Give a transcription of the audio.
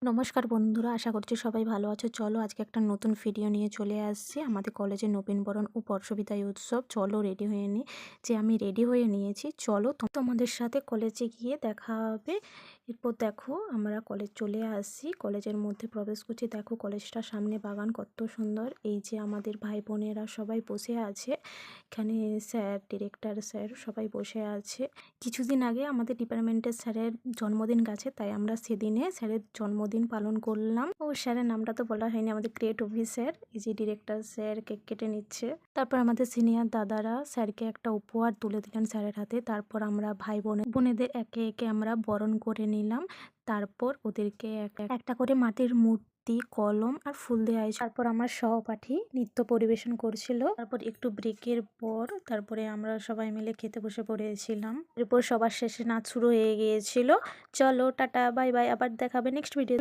নমস্কার বন্ধুরা, আশা করছি সবাই ভালো আছো। চলো আজকে একটা নতুন ভিডিও নিয়ে চলে আসছি। আমাদের কলেজে নবীনবরণ ও বর্ষবিদায় উৎসব। চলো রেডি হয়ে নিই। যে আমি রেডি হয়ে নিয়েছি, চলো তোমাদের সাথে কলেজে গিয়ে দেখা হবে। এরপর দেখো আমরা কলেজ চলে আসছি, কলেজের মধ্যে প্রবেশ করছি। দেখো কলেজটার সামনে বাগান কত সুন্দর। এই যে আমাদের ভাই বোনেরা সবাই বসে আছে, এখানে স্যার, ডিরেক্টর স্যার সবাই বসে আছে। কিছুদিন আগে আমাদের ডিপার্টমেন্টের স্যারের জন্মদিন গেছে, তাই আমরা সেদিনে স্যারের জন্মদিন পালন করলাম। ও স্যারের নামটা তো বলা হয়নি, আমাদের ক্রিয়েট অফিসার, এই যে ডিরেক্টর স্যার কেক কেটে নিচ্ছে। তারপর আমাদের সিনিয়র দাদারা স্যারকে একটা উপহার তুলে দিলেন স্যারের হাতে। তারপর আমরা ভাই বোনেদের একে একে আমরা বরণ করে নিলাম। তারপর ওদেরকে একটা করে মাটির মূর্তি, কলম আর ফুল দেওয়া হয়েছে। তারপর আমার সহপাঠী নৃত্য পরিবেশন করছিল। তারপর একটু ব্রেকের পর তারপরে আমরা সবাই মিলে খেতে বসে পড়েছিলাম। এরপর সবার শেষে নাচ শুরু হয়ে গিয়েছিল। চলো টাটা, বাই বাই, আবার দেখাবে নেক্সট ভিডিও।